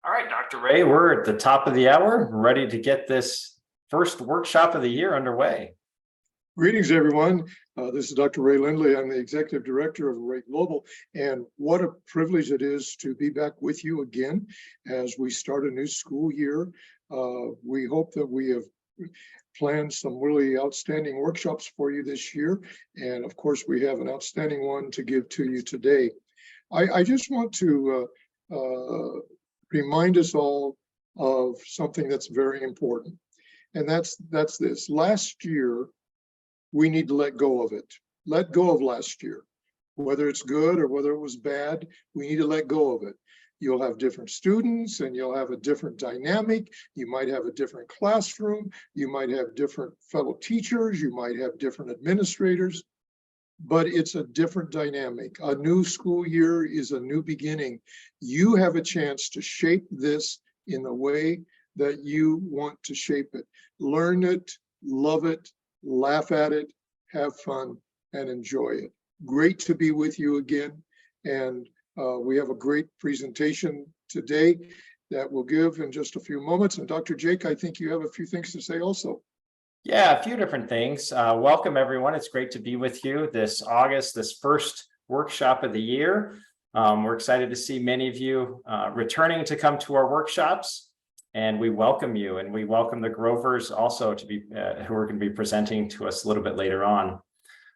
All right, Dr. Ray, we're at the top of the hour, ready to get this first workshop of the year underway. Greetings, everyone. This is Dr. Ray Lindley. I'm the Executive Director of Array Global, and what a privilege it is to be back with you again as we start a new school year. We hope that we have planned some really outstanding workshops for you this year, and of course, we have an outstanding one to give to you today. I just want to remind us all of something that's very important, and that's this. Last year, we need to let go of it. Let go of last year. Whether it's good or whether it was bad, we need to let go of it. You'll have different students and you'll have a different dynamic. You might have a different classroom. You might have different fellow teachers. You might have different administrators, but it's a different dynamic. A new school year is a new beginning. You have a chance to shape this in the way that you want to shape it. Learn it, love it, laugh at it, have fun, and enjoy it. Great to be with you again. And we have a great presentation today that we'll give in just a few moments. And Dr. Jake, I think you have a few things to say also. Yeah, a few different things. Welcome, everyone. It's great to be with you this August, this first workshop of the year. We're excited to see many of you returning to come to our workshops. And we welcome you, and we welcome the Grovers also to be who are going to be presenting to us a little bit later on.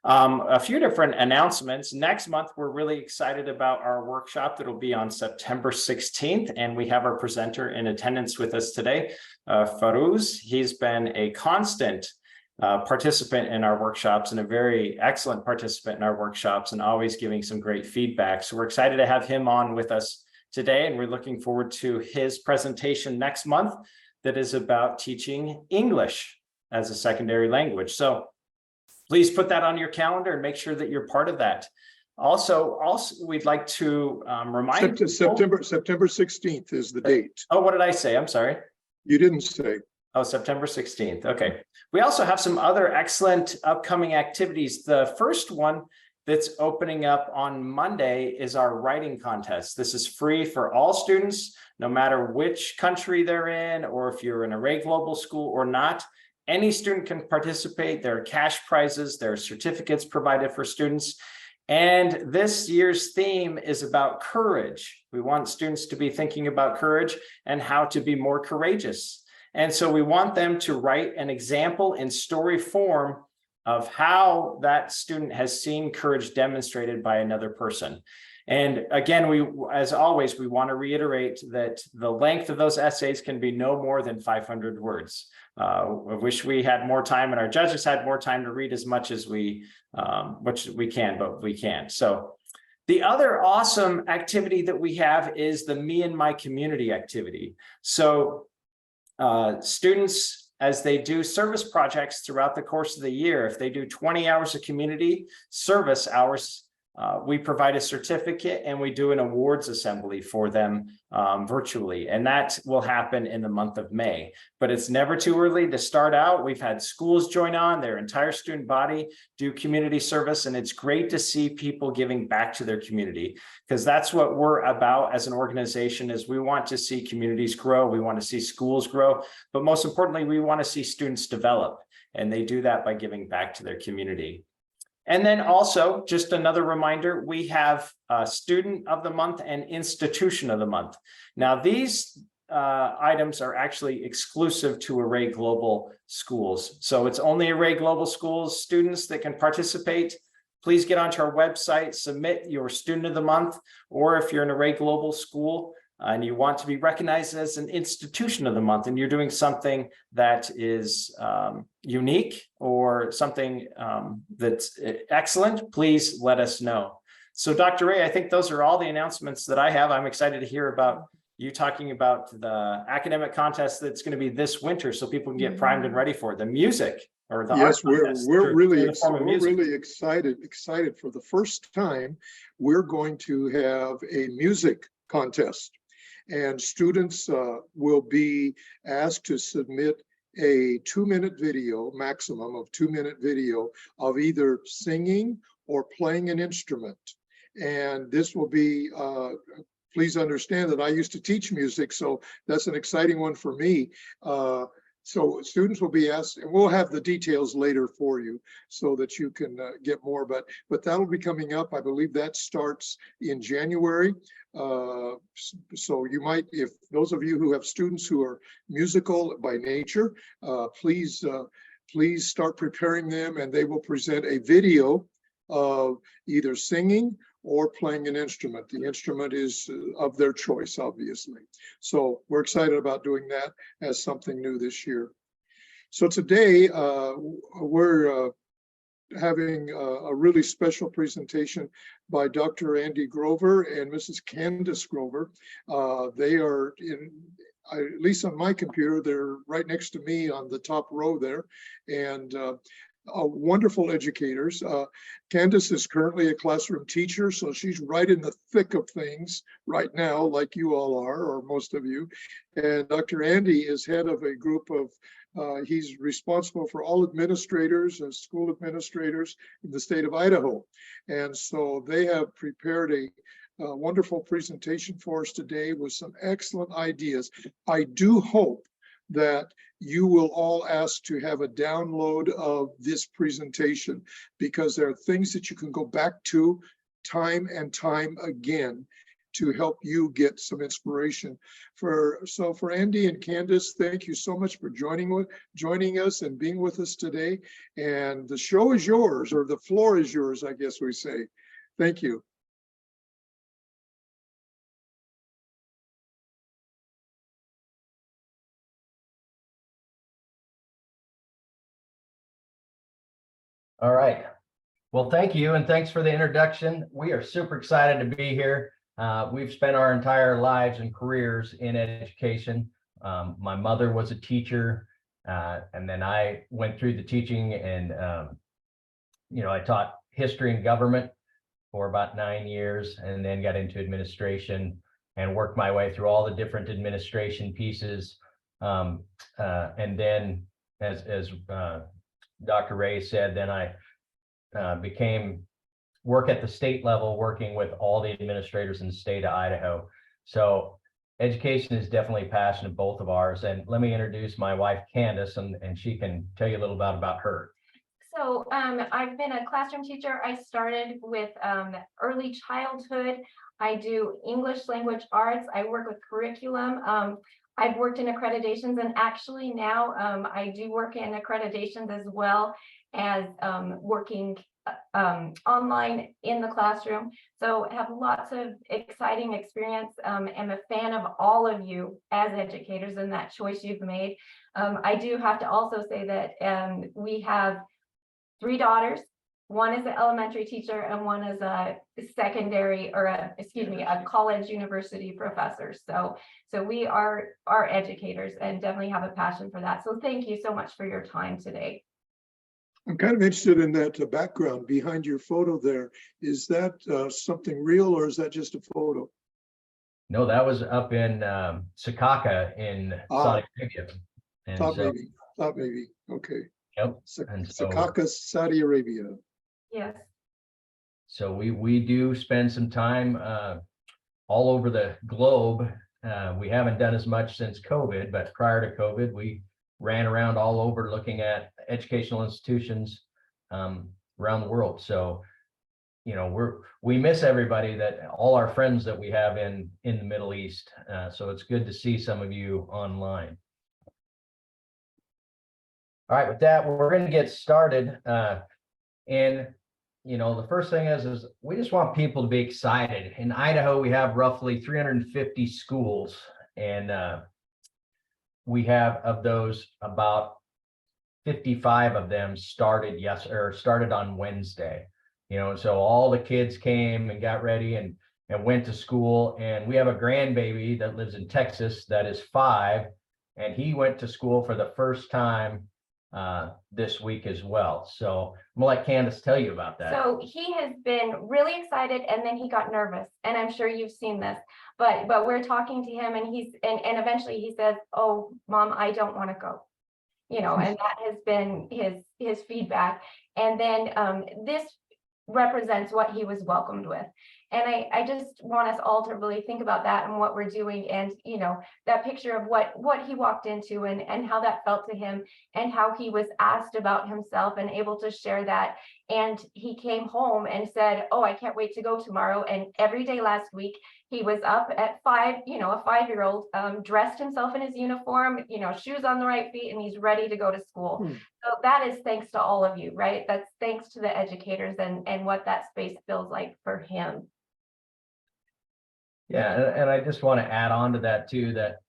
A few different announcements. Next month, we're really excited about our workshop that will be on September 16th, and we have our presenter in attendance with us today, Farouz. He's been a constant participant in our workshops and a very excellent participant in our workshops and always giving some great feedback. So we're excited to have him on with us today, and we're looking forward to his presentation next month that is about teaching English as a secondary language. So please put that on your calendar and make sure that you're part of that. Also, we'd like to remind people, September 16th is the date. Oh, what did I say? I'm sorry. You didn't say. Oh, September 16th. Okay. We also have some other excellent upcoming activities. The first one that's opening up on Monday is our writing contest. This is free for all students, no matter which country they're in, or if you're an Array Global school or not. Any student can participate. There are cash prizes, there are certificates provided for students. And this year's theme is about courage. We want students to be thinking about courage and how to be more courageous. And so we want them to write an example in story form of how that student has seen courage demonstrated by another person. And again, as always, we want to reiterate that the length of those essays can be no more than 500 words. I wish we had more time and our judges had more time to read as much as we can, but we can't. So the other awesome activity that we have is the Me and My Community activity. So students, as they do service projects throughout the course of the year, if they do 20 hours of community service hours, we provide a certificate and we do an awards assembly for them virtually. And that will happen in the month of May. But it's never too early to start out. We've had schools join on, their entire student body do community service. And it's great to see people giving back to their community, because that's what we're about as an organization. Is we want to see communities grow. We want to see schools grow. But most importantly, we want to see students develop. And they do that by giving back to their community. And then also, just another reminder, we have Student of the Month and Institution of the Month. Now, these items are actually exclusive to Array Global schools. So it's only Array Global schools students that can participate. Please get onto our website, submit your Student of the Month, or if you're an Array Global school, and you want to be recognized as an Institution of the Month, and you're doing something that is unique or something that's excellent, please let us know. So Dr. Ray, I think those are all the announcements that I have. I'm excited to hear about you talking about the academic contest that's going to be this winter, so people can get primed and ready for it. The music or the yes, we're really excited for the first time. We're going to have a music contest. And students will be asked to submit a 2-minute video, maximum of 2-minute video of either singing or playing an instrument. And this will be please understand that I used to teach music, so that's an exciting one for me. So students will be asked, and we'll have the details later for you so that you can get more, but that'll be coming up. I believe that starts in January. So you might, if those of you who have students who are musical by nature, please start preparing them, and they will present a video of either singing or playing an instrument. The instrument is of their choice, obviously. So we're excited about doing that as something new this year. So today we're having a really special presentation by Dr. Andy Grover and Mrs. Candice Grover. They are at least on my computer, they're right next to me on the top row there, and wonderful educators. Candice is currently a classroom teacher, so she's right in the thick of things right now, like you all are, or most of you. And Dr. Andy is head of a group of, he's responsible for all administrators and school administrators in the state of Idaho. And so they have prepared a wonderful presentation for us today with some excellent ideas. I do hope that you will all ask to have a download of this presentation, because there are things that you can go back to time and time again to help you get some inspiration. So for Andy and Candice, thank you so much for joining us and being with us today. And the show is yours, or the floor is yours, I guess we say. Thank you. All right. Well, thank you. And thanks for the introduction. We are super excited to be here. We've spent our entire lives and careers in education. My mother was a teacher, and then I went through the teaching, and I taught history and government for about 9 years, and then got into administration and worked my way through all the different administration pieces. And then as Dr. Ray said, then I became work at the state level, working with all the administrators in the state of Idaho. So education is definitely a passion of both of ours. And let me introduce my wife, Candice, and she can tell you a little bit about her. So I've been a classroom teacher. I started with early childhood. I do English language arts. I work with curriculum. I've worked in accreditations, and actually now I do work in accreditations as well as working online in the classroom. So I have lots of exciting experience. I'm a fan of all of you as educators and that choice you've made. I do have to also say that we have 3 daughters. One is an elementary teacher and one is a secondary, or a college university professor. So we are educators and definitely have a passion for that. So thank you so much for your time today. I'm kind of interested in that background behind your photo there. Is that something real, or is that just a photo? No, that was up in Secaucus in Saudi Arabia. And Thought maybe. Okay. Yep. Secaucus, Saudi Arabia. Yes. So we do spend some time all over the globe. We haven't done as much since COVID, but prior to COVID, we ran around all over looking at educational institutions around the world. So, we miss everybody, that all our friends that we have in the Middle East. So it's good to see some of you online. All right, with that, we're going to get started. And the first thing is we just want people to be excited. In Idaho, we have roughly 350 schools, and we have, of those, about 55 of them started on Wednesday. So all the kids came and got ready and went to school. And we have a grandbaby that lives in Texas that is 5, and he went to school for the first time this week as well. So I'm gonna let Candice tell you about that. So he has been really excited, and then he got nervous, and I'm sure you've seen this, but we're talking to him, and and eventually he says, "Oh, Mom, I don't want to go," and that has been his feedback. And then this represents what he was welcomed with. And I just want us all to really think about that and what we're doing, and that picture of what he walked into and how that felt to him, and how he was asked about himself and able to share that. And he came home and said, oh, I can't wait to go tomorrow. And every day last week, he was up at 5, a 5-year-old, dressed himself in his uniform, shoes on the right feet, and he's ready to go to school. So that is thanks to all of you, right? That's thanks to the educators and what that space feels like for him. Yeah, and I just want to add on to that too, that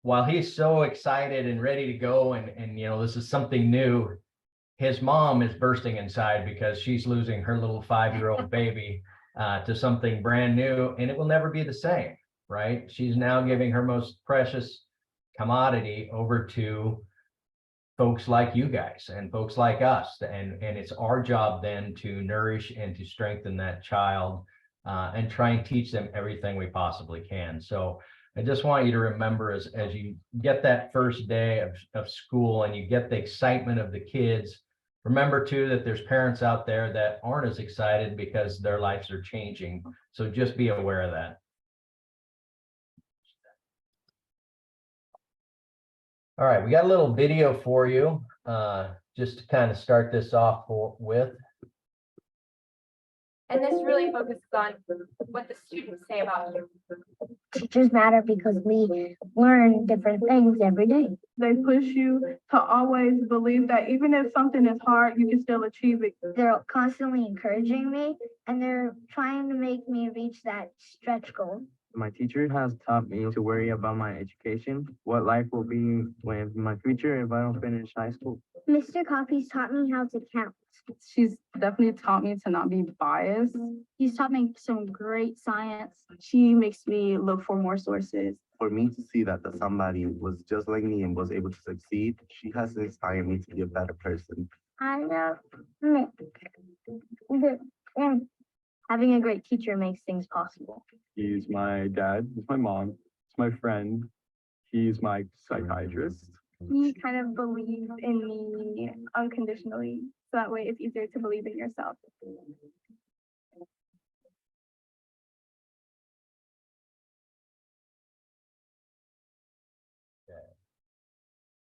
while he's so excited and ready to go, and this is something new, his mom is bursting inside because she's losing her little 5-year-old baby to something brand new, and it will never be the same, right? She's now giving her most precious commodity over to folks like you guys and folks like us, and it's our job then to nourish and to strengthen that child and try and teach them everything we possibly can. So I just want you to remember, as you get that first day of school and you get the excitement of the kids, remember too that there's parents out there that aren't as excited because their lives are changing. So just be aware of that. All right, we got a little video for you, just to kind of start this off with. And this really focuses on what the students say about you. Teachers matter because we learn different things every day. They push you to always believe that even if something is hard, you can still achieve it. They're constantly encouraging me, and they're trying to make me reach that stretch goal. My teacher has taught me to worry about my education, what life will be when my future if I don't finish high school. Mr. Coffee's taught me how to count. She's definitely taught me to not be biased. He's taught me some great science. She makes me look for more sources. For me to see that somebody was just like me and was able to succeed, she has inspired me to be a better person. I know. Having a great teacher makes things possible. He's my dad, he's my mom, he's my friend, he's my psychiatrist. He kind of believes in me unconditionally, so that way it's easier to believe in yourself.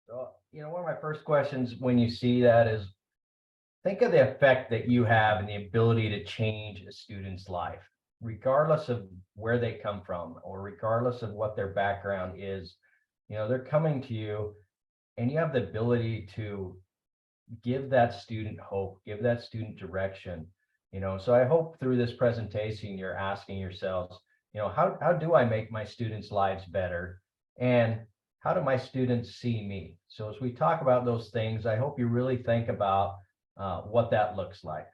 So, one of my first questions when you see that is, think of the effect that you have and the ability to change a student's life, regardless of where they come from or regardless of what their background is. They're coming to you and you have the ability to give that student hope, give that student direction. So I hope through this presentation, you're asking yourselves, how do I make my students' lives better? And how do my students see me? So as we talk about those things, I hope you really think about what that looks like.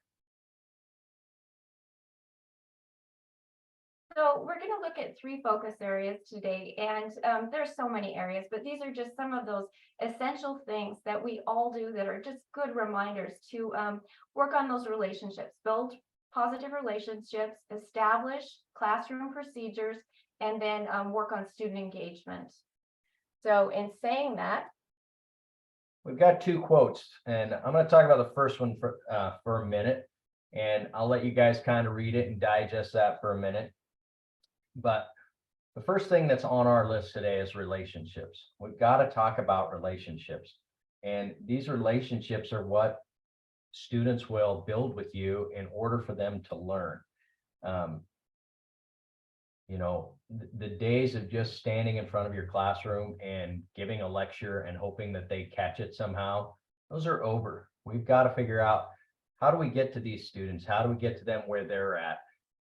So we're going to look at 3 focus areas today, and there's so many areas, but these are just some of those essential things that we all do that are just good reminders to work on those relationships, build positive relationships, establish classroom procedures, and then work on student engagement. So in saying that, we've got 2 quotes, and I'm going to talk about the first one for a minute, and I'll let you guys kind of read it and digest that for a minute. But the first thing that's on our list today is relationships. We've got to talk about relationships, and these relationships are what students will build with you in order for them to learn. The days of just standing in front of your classroom and giving a lecture and hoping that they catch it somehow, those are over. We've got to figure out, how do we get to these students? How do we get to them where they're at?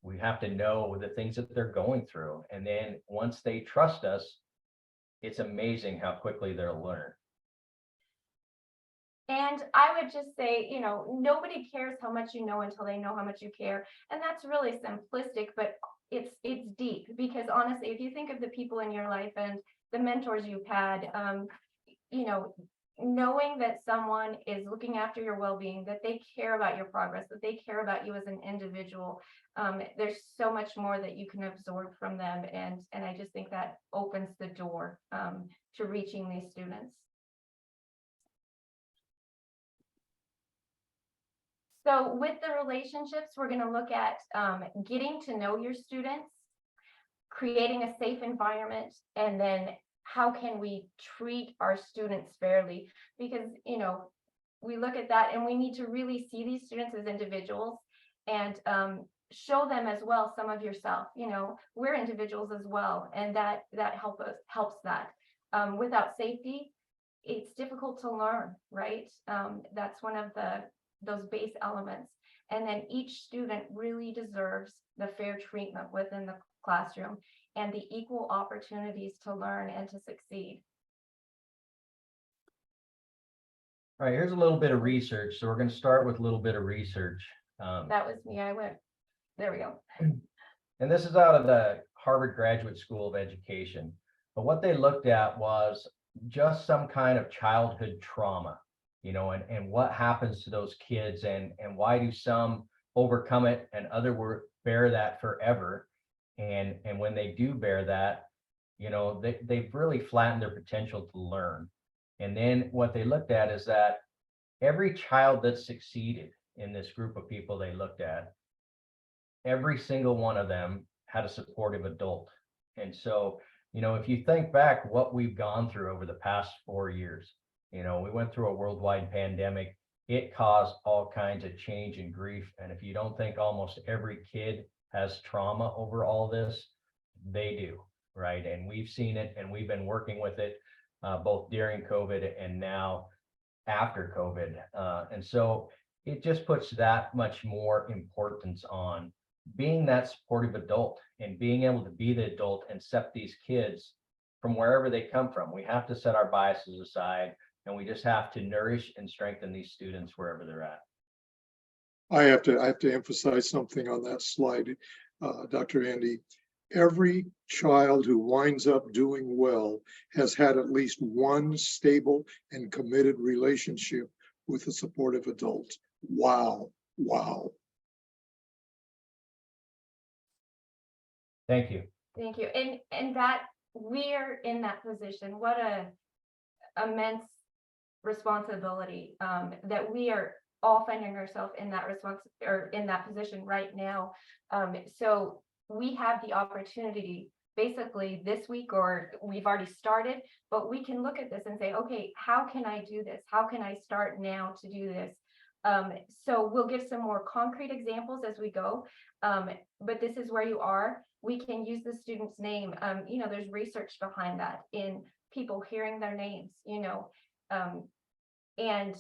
We have to know the things that they're going through. And then once they trust us, it's amazing how quickly they'll learn. and I would just say, nobody cares how much you know until they know how much you care. And that's really simplistic, but it's deep, because honestly, if you think of the people in your life and the mentors you've had, knowing that someone is looking after your well-being, that they care about your progress, that they care about you as an individual, there's so much more that you can absorb from them, and I just think that opens the door to reaching these students. So with the relationships, we're going to look at getting to know your students, creating a safe environment, and then how can we treat our students fairly? Because, you know, we look at that and we need to really see these students as individuals and show them as well some of yourself. You know, we're individuals as well, and that helps that. Without safety, it's difficult to learn, right? That's one of those base elements. And then each student really deserves the fair treatment within the classroom and the equal opportunities to learn and to succeed. All right, here's a little bit of research. So we're going to start with a little bit of research. That was me. There we go. And this is out of the Harvard Graduate School of Education. But what they looked at was just some kind of childhood trauma, you know, and what happens to those kids, and why do some overcome it and others bear that forever. And when they do bear that, you know, they've really flattened their potential to learn. And then what they looked at is that every child that succeeded in this group of people they looked at, every single one of them had a supportive adult. And so, you know, if you think back what we've gone through over the past 4 years, you know, we went through a worldwide pandemic. It caused all kinds of change and grief. And if you don't think almost every kid has trauma over all this, they do, right? And we've seen it, and we've been working with it both during COVID and now after COVID. And so it just puts that much more importance on being that supportive adult and being able to be the adult and accept these kids from wherever they come from. We have to set our biases aside, and we just have to nourish and strengthen these students wherever they're at. I have to emphasize something on that slide, Dr. Andy. Every child who winds up doing well has had at least one stable and committed relationship with a supportive adult. Wow. Wow. Thank you. Thank you. And that we're in that position. What a immense responsibility that we are all finding ourselves in that in that position right now. So we have the opportunity basically this week, or we've already started, but we can look at this and say, okay, how can I do this? How can I start now to do this? So we'll give some more concrete examples as we go, but this is where you are. We can use the student's name. You know, there's research behind that in people hearing their names, you know, and,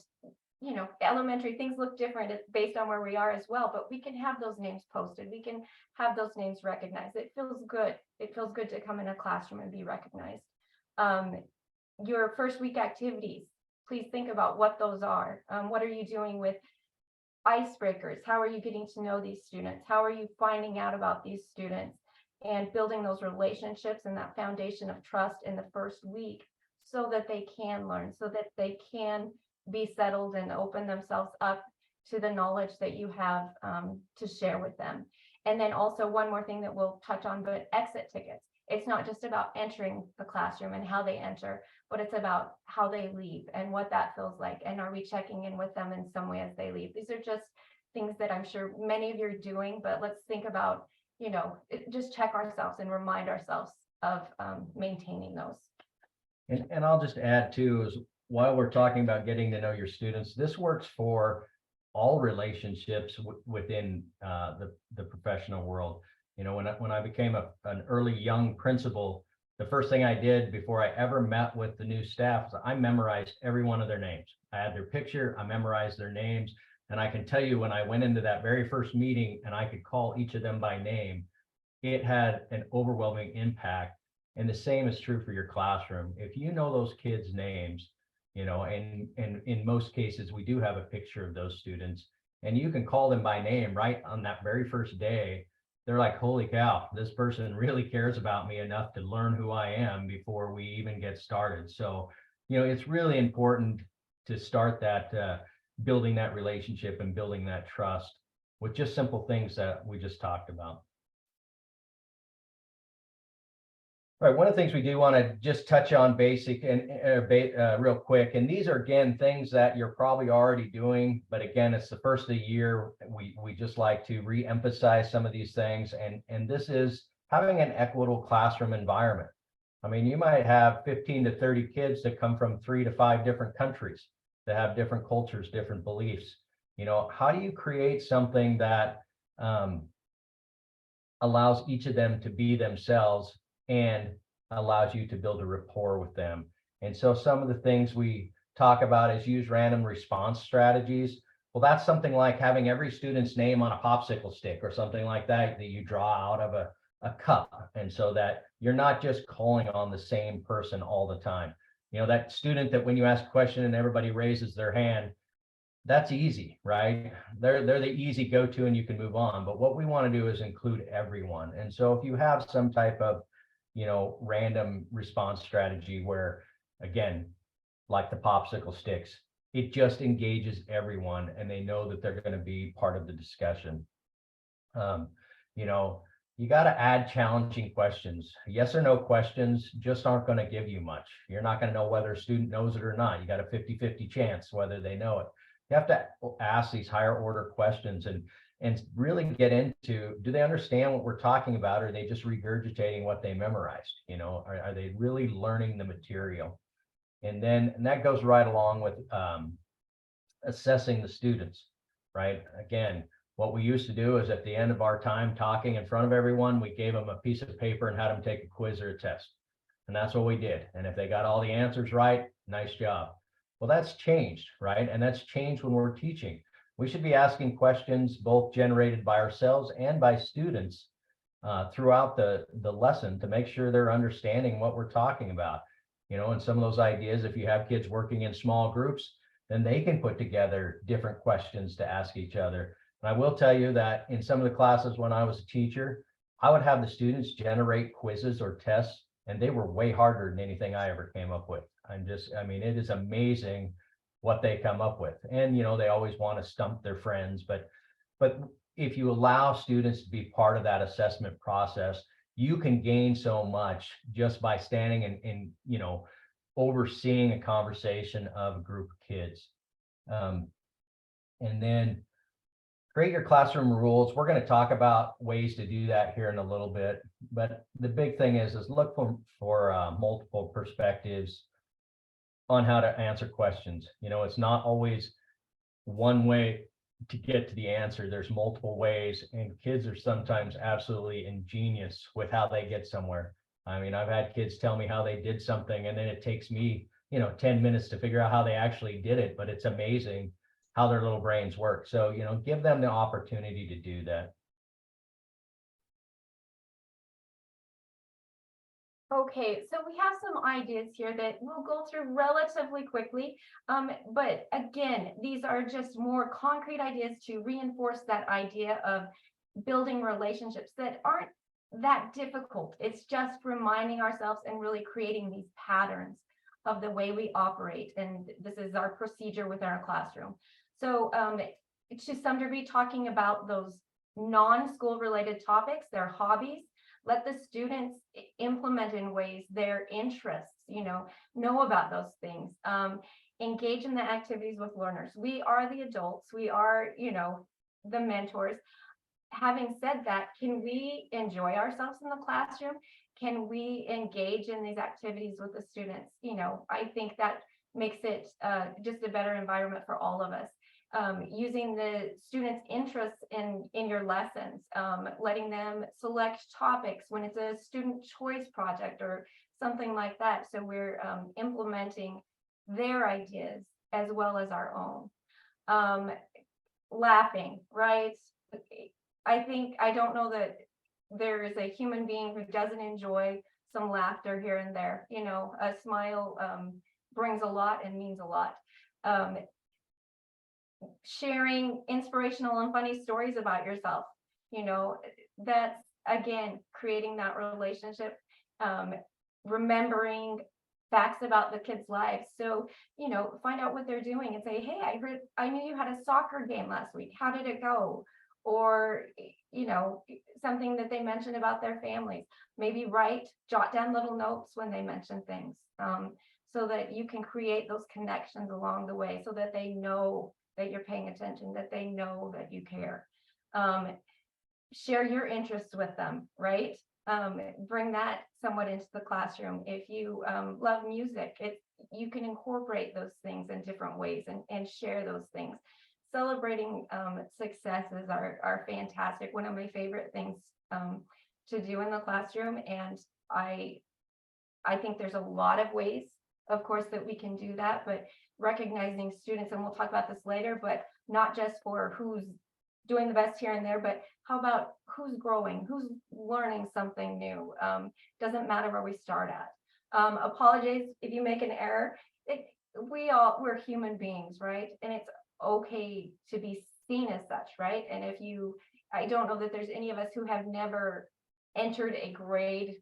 you know, elementary things look different based on where we are as well, but we can have those names posted. We can have those names recognized. It feels good. It feels good to come in a classroom and be recognized. Your first week activities, please think about what those are. What are you doing with icebreakers? How are you getting to know these students? How are you finding out about these students and building those relationships and that foundation of trust in the first week so that they can learn, so that they can be settled and open themselves up to the knowledge that you have to share with them. And then also one more thing that we'll touch on, but exit tickets. It's not just about entering the classroom and how they enter, but it's about how they leave and what that feels like. And are we checking in with them in some way as they leave? These are just things that I'm sure many of you are doing, but let's think about, you know, just check ourselves and remind ourselves of maintaining those. And I'll just add too, is while we're talking about getting to know your students, this works for all relationships within the professional world. You know, when I became an early young principal, the first thing I did before I ever met with the new staff is I memorized every one of their names. I had their picture, I memorized their names. And I can tell you, when I went into that very first meeting and I could call each of them by name, it had an overwhelming impact. And the same is true for your classroom. If you know those kids' names, you know, and in most cases, we do have a picture of those students, and you can call them by name right on that very first day. They're like, holy cow, this person really cares about me enough to learn who I am before we even get started. So, you know, it's really important to start that building that relationship and building that trust with just simple things that we just talked about. Right, one of the things we do want to just touch on basic and real quick, and these are again things that you're probably already doing, but again, it's the first of the year. We just like to re-emphasize some of these things, and this is having an equitable classroom environment. I mean, you might have 15 to 30 kids that come from 3 to 5 different countries that have different cultures, different beliefs. You know, how do you create something that allows each of them to be themselves and allows you to build a rapport with them? And so some of the things we talk about is use random response strategies. Well, that's something like having every student's name on a popsicle stick or something like that you draw out of a cup. And so that you're not just calling on the same person all the time. You know, that student that when you ask a question and everybody raises their hand, that's easy, right? They're the easy go-to and you can move on. But what we want to do is include everyone. And so if you have some type of, you know, random response strategy where, again, like the popsicle sticks, it just engages everyone and they know that they're going to be part of the discussion. You know, you got to add challenging questions. Yes or no questions just aren't going to give you much. You're not going to know whether a student knows it or not. You got a 50-50 chance whether they know it. You have to ask these higher order questions and really get into, do they understand what we're talking about? Or are they just regurgitating what they memorized? You know, are they really learning the material? And that goes right along with assessing the students, right? Again, what we used to do is at the end of our time talking in front of everyone, we gave them a piece of paper and had them take a quiz or a test. And that's what we did. And if they got all the answers right, nice job. Well, that's changed, right? And that's changed when we're teaching. We should be asking questions both generated by ourselves and by students throughout the lesson to make sure they're understanding what we're talking about. You know, and some of those ideas, if you have kids working in small groups, then they can put together different questions to ask each other. And I will tell you that in some of the classes when I was a teacher, I would have the students generate quizzes or tests, and they were way harder than anything I ever came up with. I mean, it is amazing what they come up with. And, you know, they always want to stump their friends, but if you allow students to be part of that assessment process, you can gain so much just by standing and you know, overseeing a conversation of a group of kids. And then create your classroom rules. We're going to talk about ways to do that here in a little bit, but the big thing is look for multiple perspectives on how to answer questions. You know, it's not always one way to get to the answer. There's multiple ways, and kids are sometimes absolutely ingenious with how they get somewhere. I mean, I've had kids tell me how they did something, and then it takes me, you know, 10 minutes to figure out how they actually did it, but it's amazing how their little brains work. So, you know, give them the opportunity to do that. Okay, so we have some ideas here that we'll go through relatively quickly. But again, these are just more concrete ideas to reinforce that idea of building relationships that aren't that difficult. It's just reminding ourselves and really creating these patterns of the way we operate. And this is our procedure within our classroom. So to some degree, talking about those non-school related topics, their hobbies. Let the students implement in ways their interests, you know about those things. Engage in the activities with learners. We are the adults. We are, you know, the mentors. Having said that, can we enjoy ourselves in the classroom? Can we engage in these activities with the students? You know, I think that makes it just a better environment for all of us. Using the students' interests in your lessons, letting them select topics when it's a student choice project or something like that. So we're implementing their ideas as well as our own. Laughing, right? I don't know that there is a human being who doesn't enjoy some laughter here and there. You know, a smile brings a lot and means a lot. Sharing inspirational and funny stories about yourself, you know, that's again creating that relationship, remembering facts about the kids' lives. So, you know, find out what they're doing and say, hey, I knew you had a soccer game last week. How did it go? or, something that they mention about their families. Maybe jot down little notes when they mention things, so that you can create those connections along the way, so that they know that you're paying attention, that they know that you care. Share your interests with them, right? Bring that somewhat into the classroom. If you love music, you can incorporate those things in different ways and share those things. Celebrating successes are fantastic. One of my favorite things to do in the classroom, and I think there's a lot of ways, of course, that we can do that, but recognizing students, and we'll talk about this later, but not just for who's doing the best here and there, but how about who's growing, who's learning something new. Doesn't matter where we start at. Apologize if you make an error. We're human beings, right? And it's okay to be seen as such, right? And I don't know that there's any of us who have never entered a grade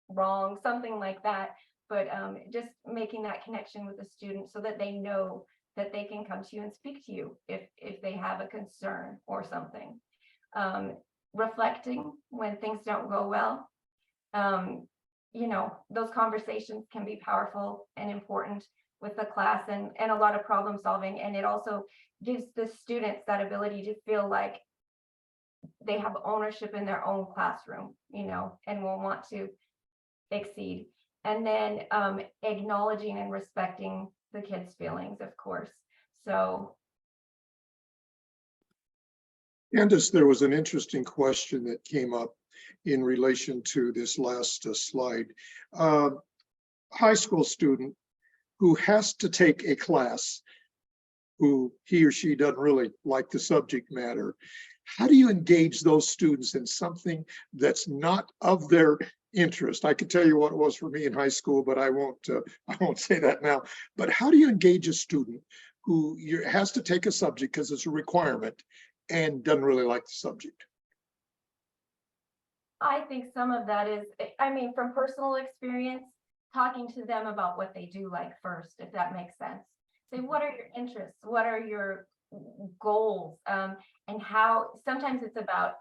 wrong, something like that, but just making that connection with the student so that they know that they can come to you and speak to you if they have a concern or something. Reflecting when things don't go well. Those conversations can be powerful and important with the class, and a lot of problem solving. And it also gives the students that ability to feel like they have ownership in their own classroom, and will want to exceed. And then acknowledging and respecting the kids' feelings, of course. So, Candice, there was an interesting question that came up in relation to this last slide. High school student who has to take a class, who he or she doesn't really like the subject matter. How do you engage those students in something that's not of their interest? I could tell you what it was for me in high school, but I won't say that now. But how do you engage a student who has to take a subject because it's a requirement and doesn't really like the subject? I think some of that is, from personal experience, talking to them about what they do like first, if that makes sense. Say, what are your interests? What are your goals? And how, sometimes it's about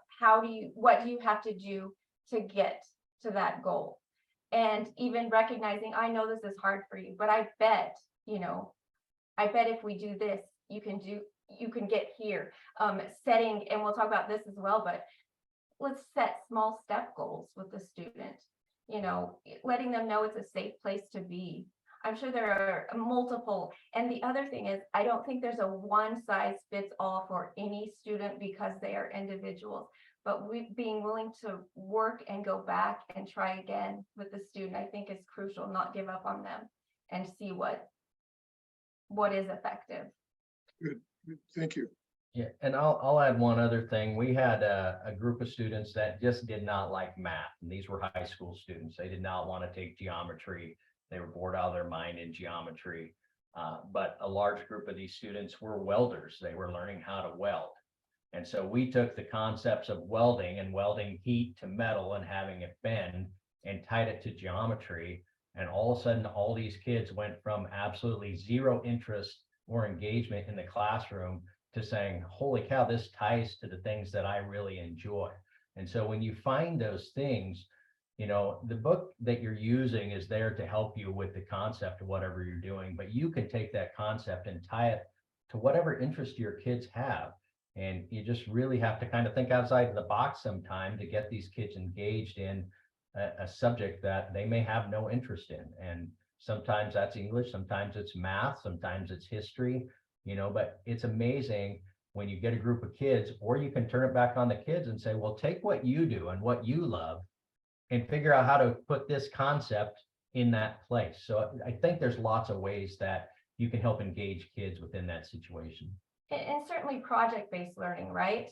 what do you have to do to get to that goal? And even recognizing, I know this is hard for you, but I bet if we do this, you can get here. Setting, and we'll talk about this as well, but let's set small step goals with the student, letting them know it's a safe place to be. I'm sure there are multiple. And the other thing is, I don't think there's a one size fits all for any student because they are individuals. But being willing to work and go back and try again with the student, I think is crucial. Not give up on them and see what is effective. Good. Thank you. Yeah, and I'll add one other thing. We had a group of students that just did not like math, and these were high school students. They did not want to take geometry. They were bored out of their mind in geometry. But a large group of these students were welders. They were learning how to weld. And so we took the concepts of welding and welding heat to metal and having it bend and tied it to geometry. And all of a sudden, all these kids went from absolutely zero interest or engagement in the classroom to saying, holy cow, this ties to the things that I really enjoy. And so when you find those things, the book that you're using is there to help you with the concept of whatever you're doing, but you can take that concept and tie it to whatever interest your kids have. And you just really have to kind of think outside the box sometime to get these kids engaged in a subject that they may have no interest in. And sometimes that's English, sometimes it's math, sometimes it's history, but it's amazing when you get a group of kids, or you can turn it back on the kids and say, well, take what you do and what you love and figure out how to put this concept in that place. So I think there's lots of ways that you can help engage kids within that situation. And certainly project-based learning, right?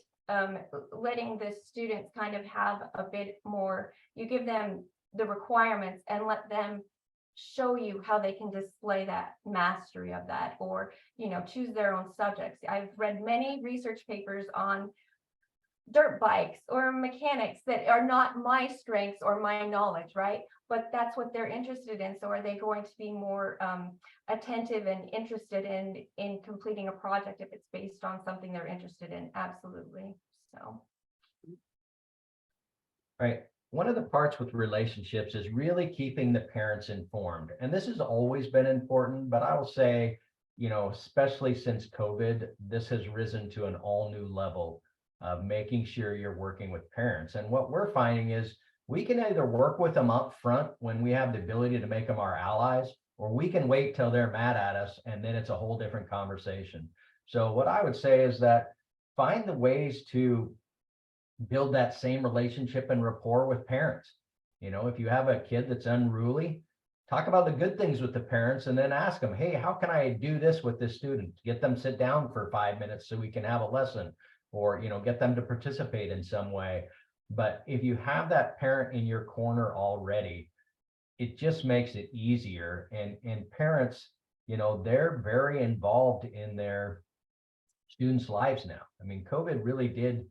Letting the students kind of have a bit more, you give them the requirements and let them show you how they can display that mastery of that, or choose their own subjects. I've read many research papers on dirt bikes or mechanics that are not my strengths or my knowledge, right? But that's what they're interested in. So are they going to be more attentive and interested in completing a project if it's based on something they're interested in? Absolutely. So. Right. One of the parts with relationships is really keeping the parents informed. And this has always been important, but I will say, especially since COVID, this has risen to an all new level of making sure you're working with parents. And what we're finding is we can either work with them up front when we have the ability to make them our allies, or we can wait till they're mad at us and then it's a whole different conversation. So what I would say is that find the ways to build that same relationship and rapport with parents. If you have a kid that's unruly, talk about the good things with the parents and then ask them, hey, how can I do this with this student? Get them sit down for 5 minutes so we can have a lesson, or, get them to participate in some way. But if you have that parent in your corner already, it just makes it easier. And parents, they're very involved in their students' lives now. I mean, COVID really did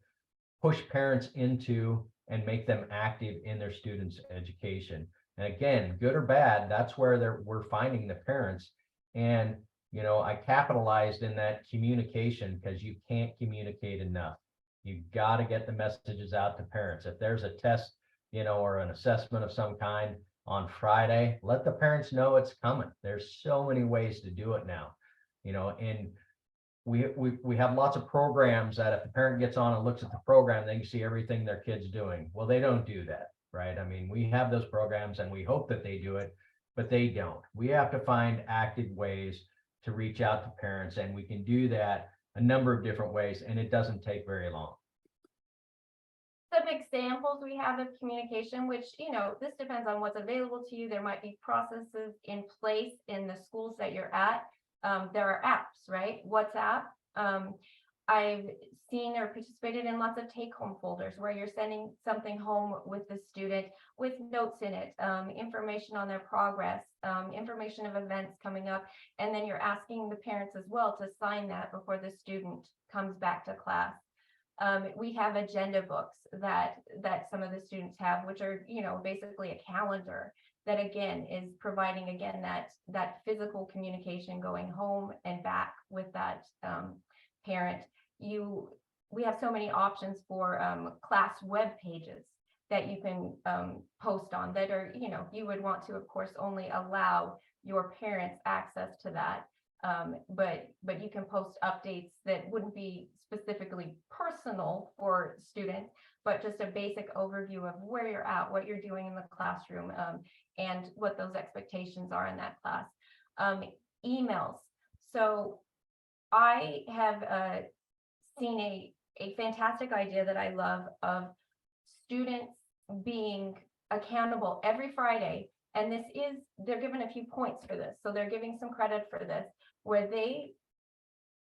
push parents into and make them active in their students' education. And again, good or bad, that's where we're finding the parents. And, I capitalized in that communication because you can't communicate enough. You've got to get the messages out to parents. If there's a test, or an assessment of some kind on Friday, let the parents know it's coming. There's so many ways to do it now, and we have lots of programs that if the parent gets on and looks at the program, they can see everything their kid's doing. Well, they don't do that, right? I mean, we have those programs and we hope that they do it, but they don't. We have to find active ways to reach out to parents, and we can do that a number of different ways, and it doesn't take very long. Some examples we have of communication, which, this depends on what's available to you. There might be processes in place in the schools that you're at. There are apps, right? WhatsApp. I've seen or participated in lots of take-home folders where you're sending something home with the student with notes in it, information on their progress, information of events coming up, and then you're asking the parents as well to sign that before the student comes back to class. We have agenda books that some of the students have, which are, basically a calendar that again is providing again that physical communication going home and back with that parent. We have so many options for class web pages that you can post on that are, you would want to, of course, only allow your parents access to that. But you can post updates that wouldn't be specifically personal for students, but just a basic overview of where you're at, what you're doing in the classroom, and what those expectations are in that class. Emails. So I have seen a fantastic idea that I love of students being accountable every Friday. And they're given a few points for this. So they're giving some credit for this, where they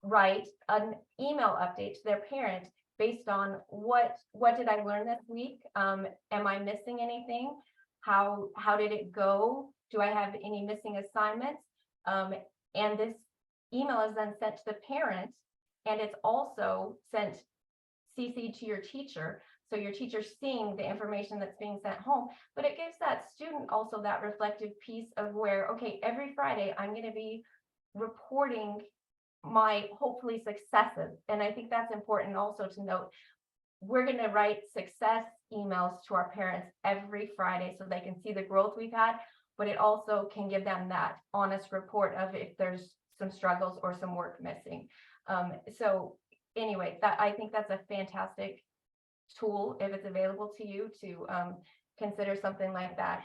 write an email update to their parent based on what did I learn this week? Am I missing anything? How did it go? Do I have any missing assignments? And this email is then sent to the parent, and it's also sent CC to your teacher. So your teacher's seeing the information that's being sent home, but it gives that student also that reflective piece of where, okay, every Friday I'm going to be reporting my hopefully successes. And I think that's important also to note. We're going to write success emails to our parents every Friday so they can see the growth we've had, but it also can give them that honest report of if there's some struggles or some work missing. So anyway, I think that's a fantastic tool if it's available to you to consider something like that.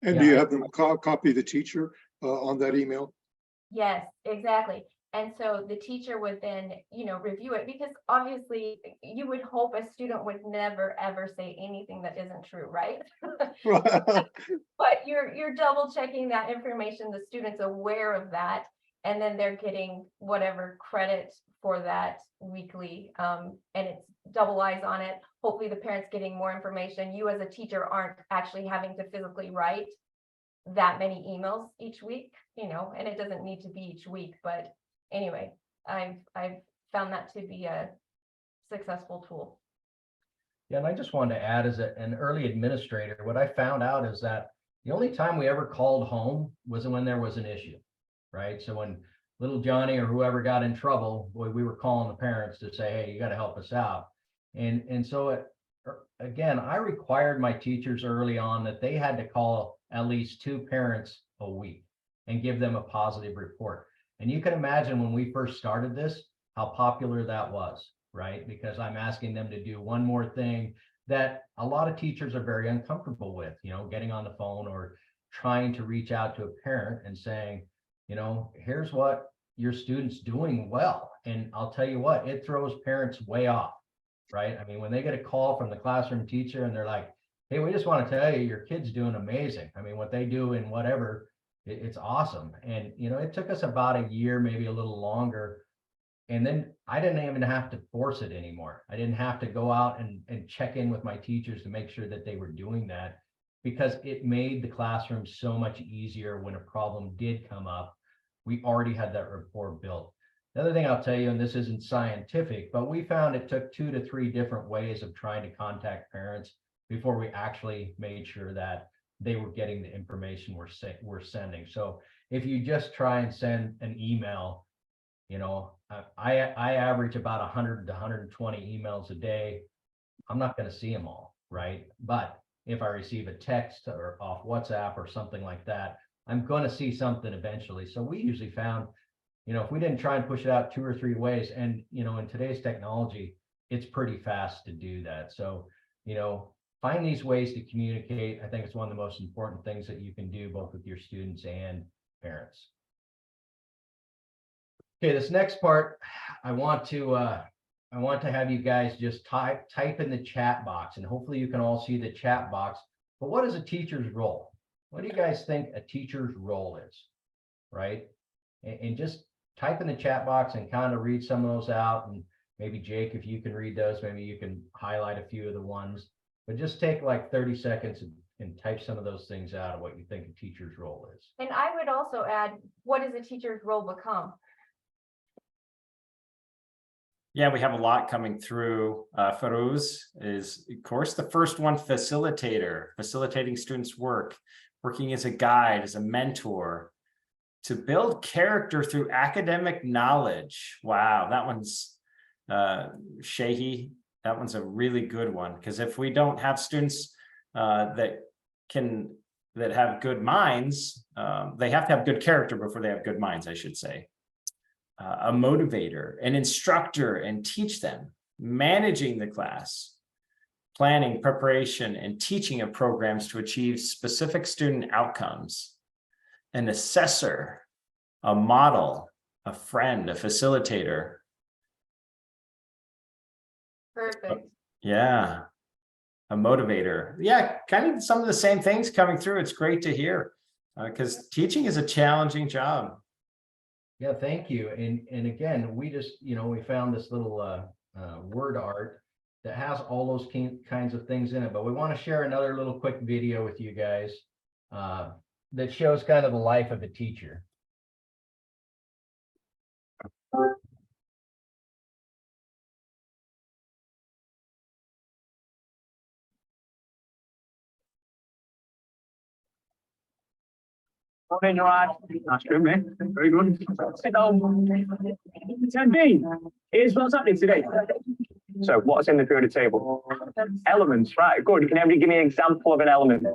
And do you have them copy the teacher on that email? Yes, exactly. And so the teacher would then, review it, because obviously you would hope a student would never, ever say anything that isn't true, right? But you're double checking that information. The student's aware of that, and then they're getting whatever credit for that weekly, and it's double eyes on it. Hopefully the parent's getting more information. You as a teacher aren't actually having to physically write that many emails each week, and it doesn't need to be each week, but anyway, I've found that to be a successful tool. Yeah, and I just wanted to add, as an early administrator, what I found out is that the only time we ever called home was when there was an issue, right? So when little Johnny or whoever got in trouble, boy, we were calling the parents to say, hey, you got to help us out. And so again, I required my teachers early on that they had to call at least 2 parents a week and give them a positive report. And you can imagine when we first started this, how popular that was, right? Because I'm asking them to do one more thing that a lot of teachers are very uncomfortable with, getting on the phone or trying to reach out to a parent and saying, here's what your student's doing well. And I'll tell you what, it throws parents way off, right? I mean, when they get a call from the classroom teacher and they're like, hey, we just want to tell you, your kid's doing amazing. I mean, what they do in whatever, it's awesome. And, it took us about a year, maybe a little longer. And then I didn't even have to force it anymore. I didn't have to go out and check in with my teachers to make sure that they were doing that, because it made the classroom so much easier when a problem did come up. We already had that rapport built. The other thing I'll tell you, and this isn't scientific, but we found it took 2 to 3 different ways of trying to contact parents before we actually made sure that they were getting the information we're sending. So if you just try and send an email, I average about 100 to 120 emails a day. I'm not going to see them all, right? But if I receive a text or off WhatsApp or something like that, I'm going to see something eventually. So we usually found, if we didn't try and push it out 2 or 3 ways, and, in today's technology, it's pretty fast to do that. So, find these ways to communicate. I think it's one of the most important things that you can do, both with your students and parents. Okay, this next part, I want to have you guys just type in the chat box, and hopefully you can all see the chat box. But what is a teacher's role? What do you guys think a teacher's role is, right? And just type in the chat box and kind of read some of those out. And maybe Jake, if you can read those, maybe you can highlight a few of the ones. But just take like 30 seconds and type some of those things out of what you think a teacher's role is. And I would also add, what does a teacher's role become? Yeah, we have a lot coming through. Farouz is, of course, the first one, facilitator, facilitating students' work, working as a guide, as a mentor, to build character through academic knowledge. Wow, that one's Shahi. That one's a really good one, because if we don't have students that have good minds, they have to have good character before they have good minds, I should say. A motivator, an instructor, and teach them, managing the class, planning, preparation, and teaching of programs to achieve specific student outcomes, an assessor, a model, a friend, a facilitator. Perfect. Yeah, a motivator. Yeah, kind of some of the same things coming through. It's great to hear, because teaching is a challenging job. Yeah, thank you. And again, we just, we found this little word art that has all those kinds of things in it, but we want to share another little quick video with you guys that shows kind of the life of a teacher. Morning, Rod. That's good, mate. Very good. Sit down. 10B, here's what's happening today. So, what's in the periodic table? Elements, right, good. Can everybody give me an example of an element?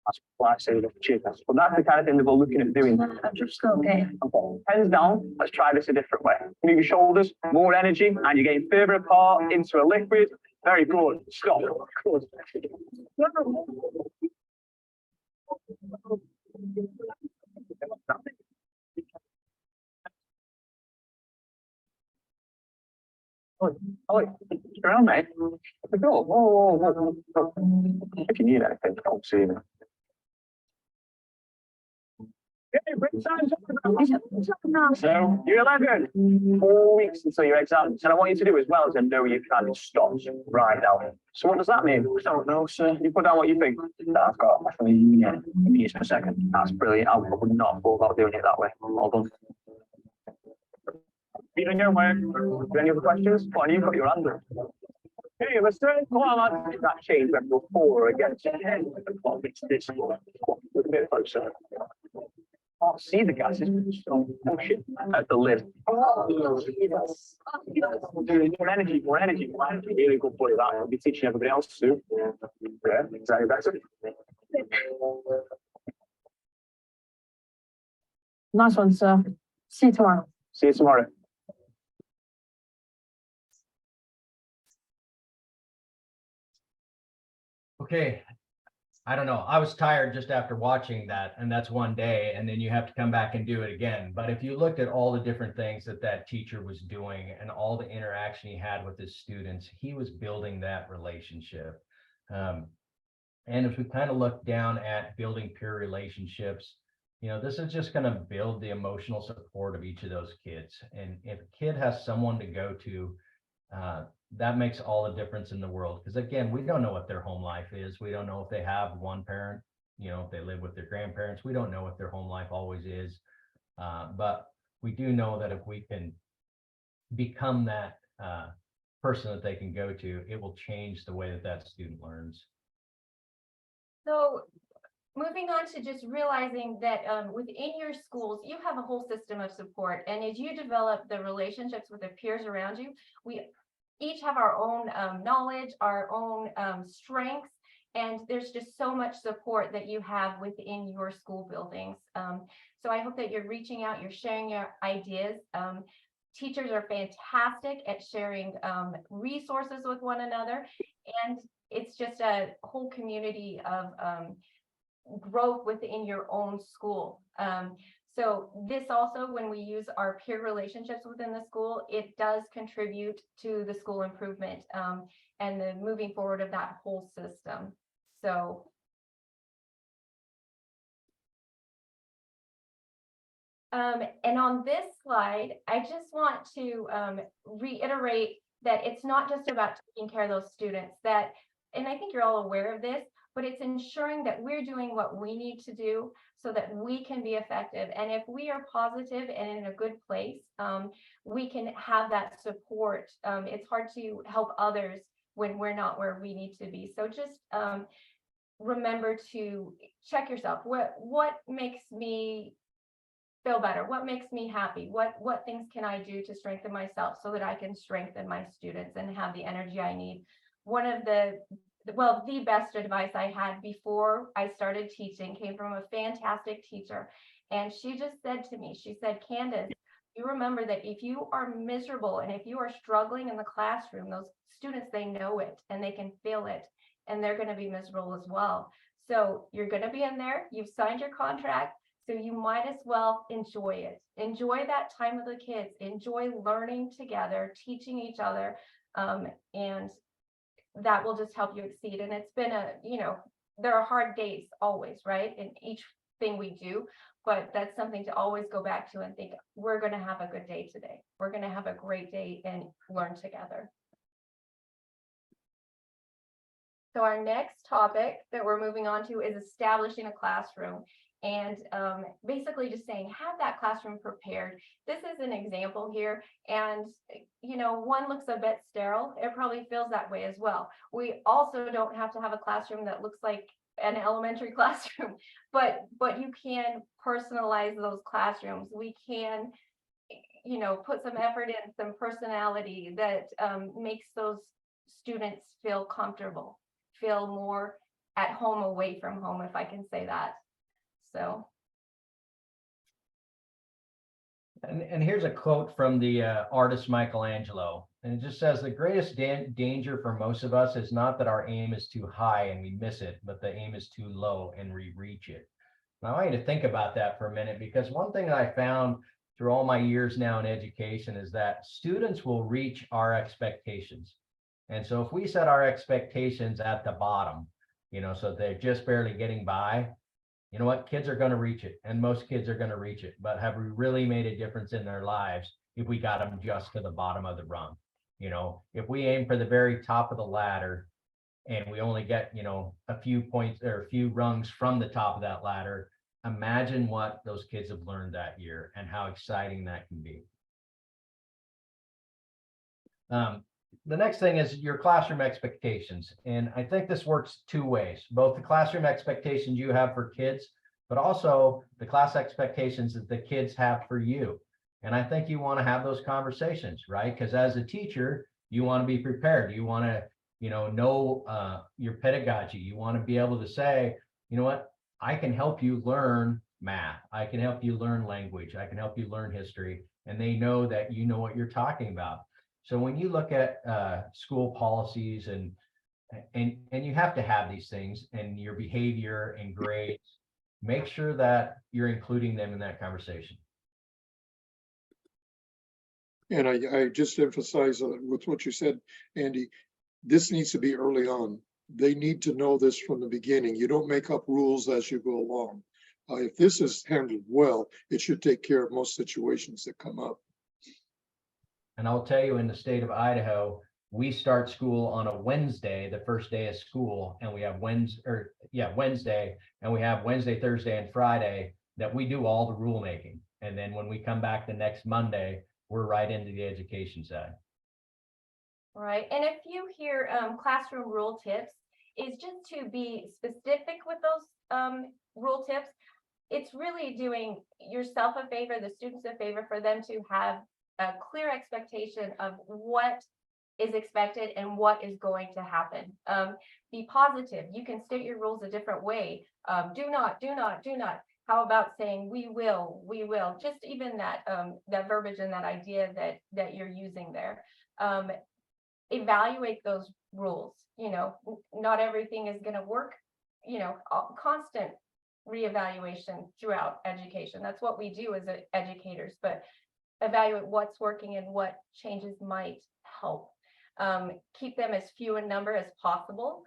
That's why I say the cheapest. But that's the kind of thing that we're looking at doing. Okay. Okay. Hands down, let's try this a different way. Move your shoulders, more energy, and you're getting further apart into a liquid. Very good. Stop. Good. Oh, around, mate. Oh, if you need anything, don't see me. So you're 11, 4 weeks until your exams, and I want you to do as well as I know you can stop right now. So what does that mean? I don't know, sir. You put down what you think. I've got meters per second. That's brilliant. I would not have thought about doing it that way. Well done. You doing your work? Any other questions? Come on, you've got your hand up. Hey, let's do it. Come on, lads. That change when we're 4 against 10. It's this one. Look a bit closer. can't see the gases, but just don't push it at the lid. More energy, more energy, more energy. Really good buddy, that. I'll be teaching everybody else to do. Yeah, exactly better. Nice one, sir. See you tomorrow. See you tomorrow. Okay. I don't know. I was tired just after watching that, and that's one day, and then you have to come back and do it again. But if you looked at all the different things that that teacher was doing and all the interaction he had with his students, he was building that relationship. And if we kind of look down at building peer relationships, you know, this is just going to build the emotional support of each of those kids. And if a kid has someone to go to, that makes all the difference in the world. Because again, we don't know what their home life is. We don't know if they have one parent, you know, if they live with their grandparents. We don't know what their home life always is. But we do know that if we can become that person that they can go to, it will change the way that that student learns. So moving on to just realizing that within your schools, you have a whole system of support. And as you develop the relationships with the peers around you, we each have our own knowledge, our own strengths, and there's just so much support that you have within your school buildings. So I hope that you're reaching out, you're sharing your ideas. Teachers are fantastic at sharing resources with one another, and it's just a whole community of growth within your own school. So this also, when we use our peer relationships within the school, it does contribute to the school improvement and the moving forward of that whole system. So and on this slide, I just want to reiterate that it's not just about taking care of those students, that, and I think you're all aware of this, but it's ensuring that we're doing what we need to do so that we can be effective. And if we are positive and in a good place, we can have that support. It's hard to help others when we're not where we need to be. So just remember to check yourself. What makes me feel better? What makes me happy? What things can I do to strengthen myself so that I can strengthen my students and have the energy I need? One of the best advice I had before I started teaching came from a fantastic teacher. And she just said to me, she said, Candice, you remember that if you are miserable and if you are struggling in the classroom, those students, they know it and they can feel it, and they're going to be miserable as well. So you're going to be in there, you've signed your contract, so you might as well enjoy it. Enjoy that time with the kids, enjoy learning together, teaching each other, and that will just help you exceed. And it's been there are hard days always, right, in each thing we do, but that's something to always go back to and think, we're going to have a good day today. We're going to have a great day and learn together. So our next topic that we're moving on to is establishing a classroom. And basically just saying, have that classroom prepared. This is an example here. And, one looks a bit sterile. It probably feels that way as well. We also don't have to have a classroom that looks like an elementary classroom, but you can personalize those classrooms. We can, put some effort in, some personality that makes those students feel comfortable, feel more at home away from home, if I can say that. So. And here's a quote from the artist Michelangelo, and it just says, the greatest danger for most of us is not that our aim is too high and we miss it, but the aim is too low and we reach it. Now, I want you to think about that for a minute, because one thing that I found through all my years now in education is that students will reach our expectations. And so if we set our expectations at the bottom, so they're just barely getting by, you know what, kids are going to reach it, and most kids are going to reach it. But have we really made a difference in their lives if we got them just to the bottom of the rung? If we aim for the very top of the ladder and we only get, a few points or a few rungs from the top of that ladder, imagine what those kids have learned that year and how exciting that can be. The next thing is your classroom expectations. And I think this works two ways, both the classroom expectations you have for kids, but also the class expectations that the kids have for you. And I think you want to have those conversations, right? Because as a teacher, you want to be prepared. You want to, know your pedagogy. You want to be able to say, you know what, I can help you learn math. I can help you learn language. I can help you learn history. And they know that you know what you're talking about. So when you look at school policies and you have to have these things and your behavior and grades, make sure that you're including them in that conversation. And I just emphasize with what you said, Andy, this needs to be early on. They need to know this from the beginning. You don't make up rules as you go along. If this is handled well, it should take care of most situations that come up. And I'll tell you, in the state of Idaho, we start school on a Wednesday, the first day of school, and we have Wednesday, and we have Wednesday, Thursday, and Friday that we do all the rulemaking. And then when we come back the next Monday, we're right into the education side. Right, and if you hear classroom rule tips, is just to be specific with those rule tips. It's really doing yourself a favor, the students a favor, for them to have a clear expectation of what is expected and what is going to happen. Be positive. You can state your rules a different way. Do not. How about saying we will? Just even that that verbiage and that idea that you're using there. Evaluate those rules. Not everything is going to work. Constant reevaluation throughout education. That's what we do as educators, but evaluate what's working and what changes might help. Keep them as few in number as possible,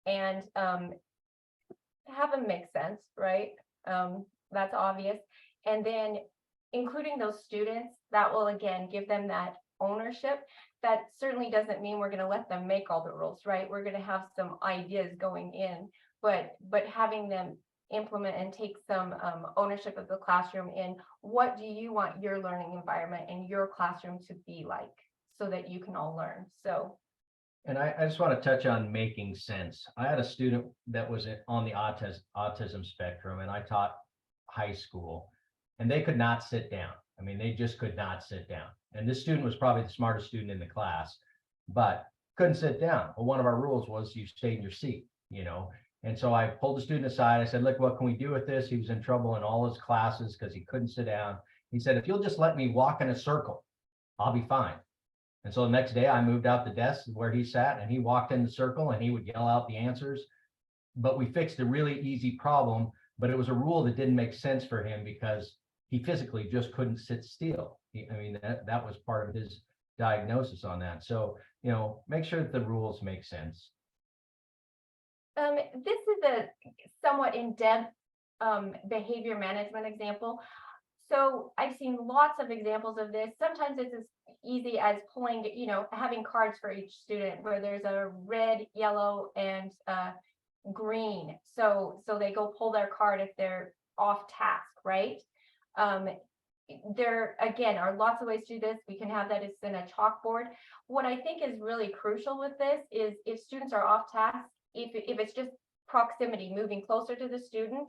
and have them make sense, right? That's obvious. And then including those students, that will again give them that ownership. That certainly doesn't mean we're going to let them make all the rules, right? We're going to have some ideas going in, but having them implement and take some ownership of the classroom in what do you want your learning environment and your classroom to be like, so that you can all learn. So, and I just want to touch on making sense. I had a student that was on the autism spectrum, and I taught high school, and they could not sit down. I mean, they just could not sit down. And this student was probably the smartest student in the class, but couldn't sit down. Well, one of our rules was you stayed in your seat, And so I pulled the student aside. I said, look, what can we do with this? He was in trouble in all his classes because he couldn't sit down. He said, if you'll just let me walk in a circle, I'll be fine. And so the next day I moved out the desk where he sat, and he walked in the circle and he would yell out the answers. But we fixed a really easy problem, but it was a rule that didn't make sense for him because he physically just couldn't sit still. That was part of his diagnosis on that. So, make sure that the rules make sense. this is a somewhat in-depth behavior management example. So I've seen lots of examples of this. Sometimes it's as easy as pulling, having cards for each student where there's a red, yellow, and green. So they go pull their card if they're off task, right? There again are lots of ways to do this. We can have that as in a chalkboard. What I think is really crucial with this is if students are off task, if it's just proximity, moving closer to the student,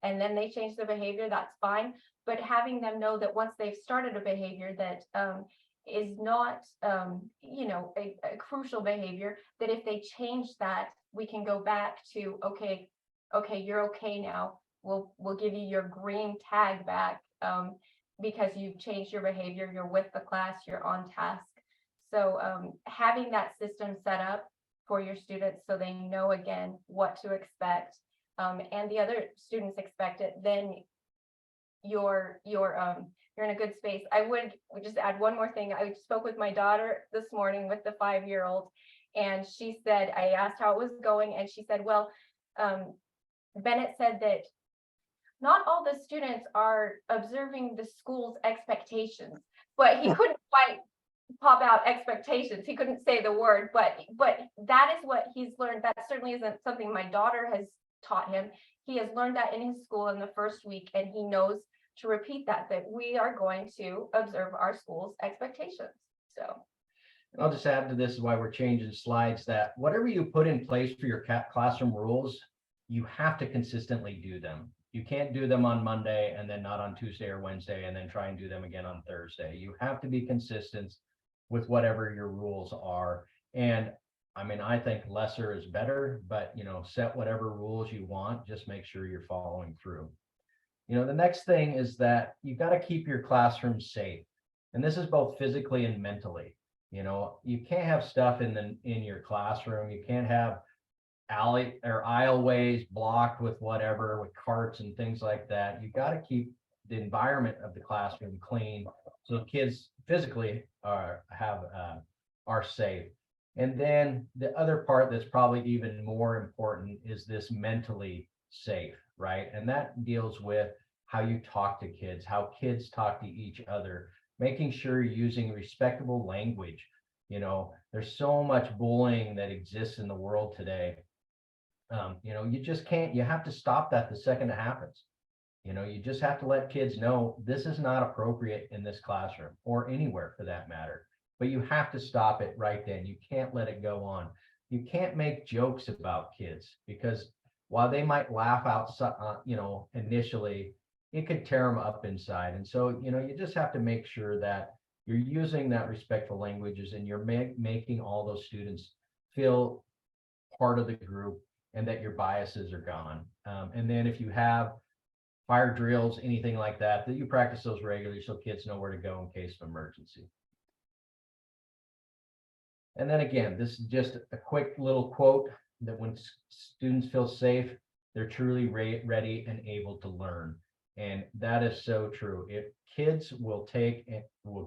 and then they change their behavior, that's fine. But having them know that once they've started a behavior that is not, a crucial behavior, that if they change that, we can go back to, okay, you're okay now. We'll give you your green tag back because you've changed your behavior. You're with the class. You're on task. So having that system set up for your students so they know again what to expect, and the other students expect it, then you're in a good space. I would just add one more thing. I spoke with my daughter this morning with the 5-year-old, and she said, I asked how it was going, and she said, well, Bennett said that not all the students are observing the school's expectations, but he couldn't quite pop out expectations. He couldn't say the word, but that is what he's learned. That certainly isn't something my daughter has taught him. He has learned that in his school in the first week, and he knows to repeat that we are going to observe our school's expectations. So I'll just add to this, is why we're changing slides, that whatever you put in place for your classroom rules, you have to consistently do them. You can't do them on Monday and then not on Tuesday or Wednesday and then try and do them again on Thursday. You have to be consistent with whatever your rules are. And I mean, I think lesser is better, but set whatever rules you want, just make sure you're following through. The next thing is that you've got to keep your classroom safe. And this is both physically and mentally. You can't have stuff in your classroom. You can't have alley or aisleways blocked with whatever, with carts and things like that. You got to keep the environment of the classroom clean so kids physically are safe. And then the other part that's probably even more important is this mentally safe, right? And that deals with how you talk to kids, how kids talk to each other, making sure you're using respectable language. There's so much bullying that exists in the world today. You just can't, you have to stop that the second it happens. You just have to let kids know this is not appropriate in this classroom or anywhere for that matter. But you have to stop it right then. You can't let it go on. You can't make jokes about kids because while they might laugh out, initially, it could tear them up inside. And so, you just have to make sure that you're using that respectful languages and you're making all those students feel part of the group and that your biases are gone. And then if you have fire drills, anything like that, that you practice those regularly so kids know where to go in case of emergency. And then again, this is just a quick little quote that when students feel safe, they're truly ready and able to learn. And that is so true. If kids will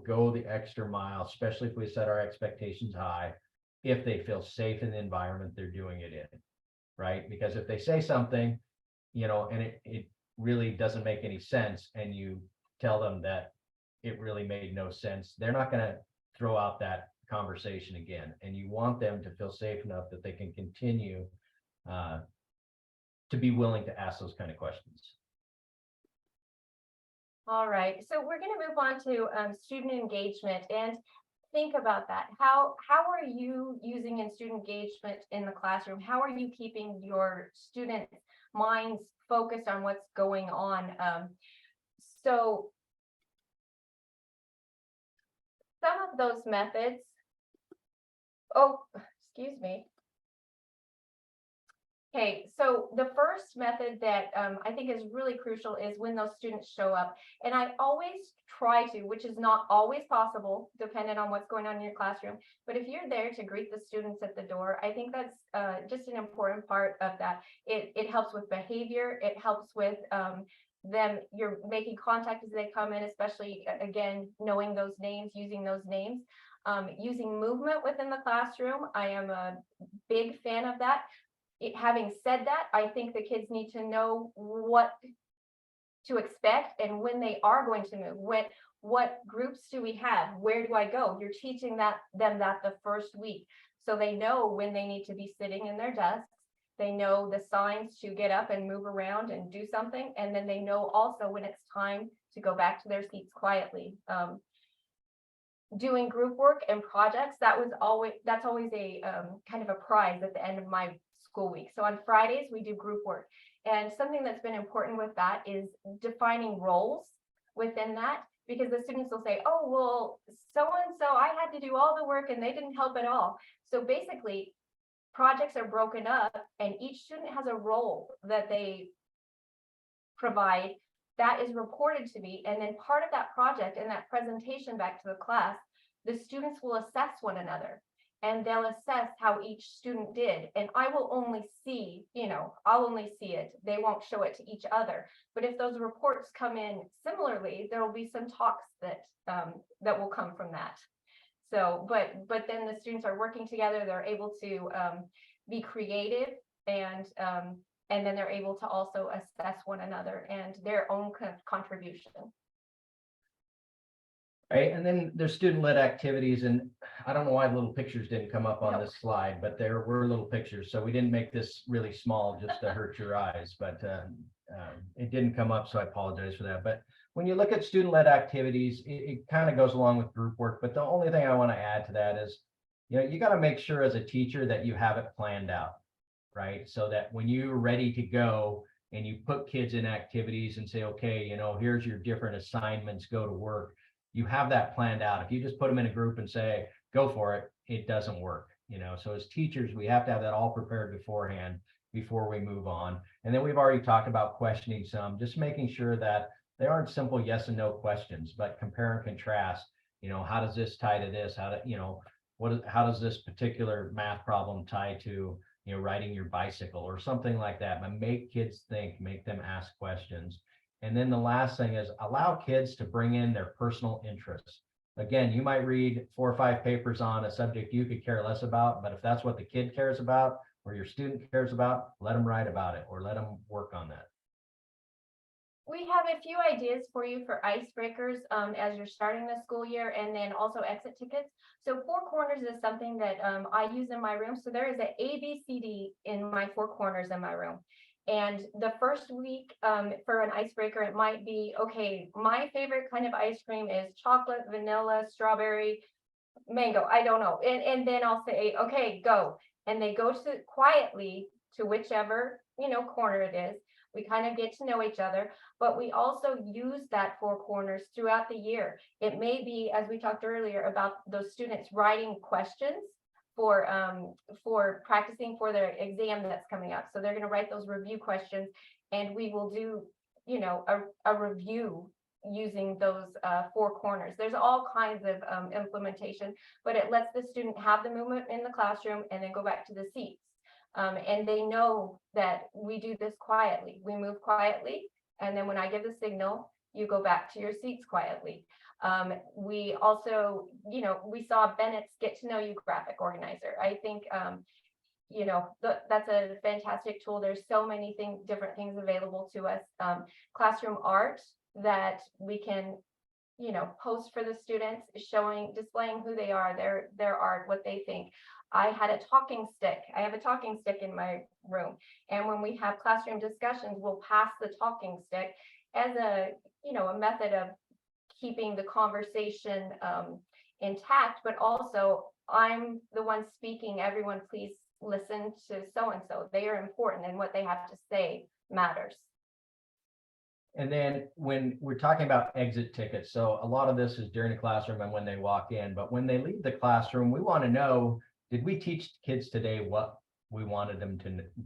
go the extra mile, especially if we set our expectations high, if they feel safe in the environment they're doing it in, right? Because if they say something, and it really doesn't make any sense, and you tell them that it really made no sense, they're not going to throw out that conversation again. And you want them to feel safe enough that they can continue to be willing to ask those kind of questions. All right, so we're going to move on to student engagement and think about that. How are you using in student engagement in the classroom? How are you keeping your students' minds focused on what's going on? So some of those methods, excuse me. Okay, so the first method that I think is really crucial is when those students show up. And I always try to, which is not always possible, depending on what's going on in your classroom. But if you're there to greet the students at the door, I think that's just an important part of that. It helps with behavior. It helps with you're making contact as they come in, especially, again, knowing those names, using those names. Using movement within the classroom. I am a big fan of that. Having said that, I think the kids need to know what to expect and when they are going to move. What groups do we have? Where do I go? You're teaching them that the first week. So they know when they need to be sitting in their desks. They know the signs to get up and move around and do something. And then they know also when it's time to go back to their seats quietly. Doing group work and projects, that's always a kind of a prize at the end of my school week. So on Fridays we do group work, and something that's been important with that is defining roles within that, because the students will say, oh, well, so and so, I had to do all the work and they didn't help at all. So basically projects are broken up and each student has a role that they provide that is reported to me, and then part of that project and that presentation back to the class, the students will assess one another and they'll assess how each student did. And I will only see, I'll only see it. They won't show it to each other. But if those reports come in similarly, there will be some talks that will come from that. So, but then the students are working together. They're able to be creative, and then they're able to also assess one another and their own contribution. Right, and then there's student-led activities, and I don't know why little pictures didn't come up on Nope. this slide, but there were little pictures, so we didn't make this really small just to hurt your eyes, but it didn't come up, so I apologize for that. But when you look at student-led activities, it kind of goes along with group work, but the only thing I want to add to that is, you got to make sure as a teacher that you have it planned out, right? So that when you're ready to go and you put kids in activities and say, okay, you know, here's your different assignments, go to work, you have that planned out. If you just put them in a group and say, go for it, it doesn't work, you know? So as teachers, we have to have that all prepared beforehand before we move on. And then we've already talked about questioning some, just making sure that they aren't simple yes and no questions, but compare and contrast, you know, how does this tie to this? How do, you know, how does this particular math problem tie to, you know, riding your bicycle or something like that? But make kids think, make them ask questions. And then the last thing is allow kids to bring in their personal interests. Again, you might read 4 or 5 papers on a subject you could care less about, but if that's what the kid cares about or your student cares about, let them write about it or let them work on that. We have a few ideas for you for icebreakers as you're starting the school year, and then also exit tickets. So 4 corners is something that I use in my room. So there is an ABCD in my 4 corners in my room. And the first week for an icebreaker, it might be, okay, my favorite kind of ice cream is chocolate, vanilla, strawberry, mango. I don't know. And then I'll say, okay, go. And they go to quietly to whichever, you know, corner it is. We kind of get to know each other, but we also use that 4 corners throughout the year. It may be, as we talked earlier, about those students writing questions for practicing for their exam that's coming up. So they're going to write those review questions, and we will do, you know, a review using those 4 corners. There's all kinds of implementation, but it lets the student have the movement in the classroom and then go back to the seats. And they know that we do this quietly. We move quietly, and then when I give the signal, you go back to your seats quietly. We also, you know, we saw Bennett's Get to Know You graphic organizer. I think, you know, that's a fantastic tool. There's so many different things available to us. Classroom art that we can, you know, post for the students, displaying who they are, their art, what they think. I had a talking stick. I have a talking stick in my room. And when we have classroom discussions, we'll pass the talking stick as a, you know, a method of keeping the conversation intact, but also I'm the one speaking. Everyone please listen to so-and-so. They are important, and what they have to say matters. And then when we're talking about exit tickets, so a lot of this is during the classroom and when they walk in, but when they leave the classroom, we want to know, did we teach kids today what we wanted them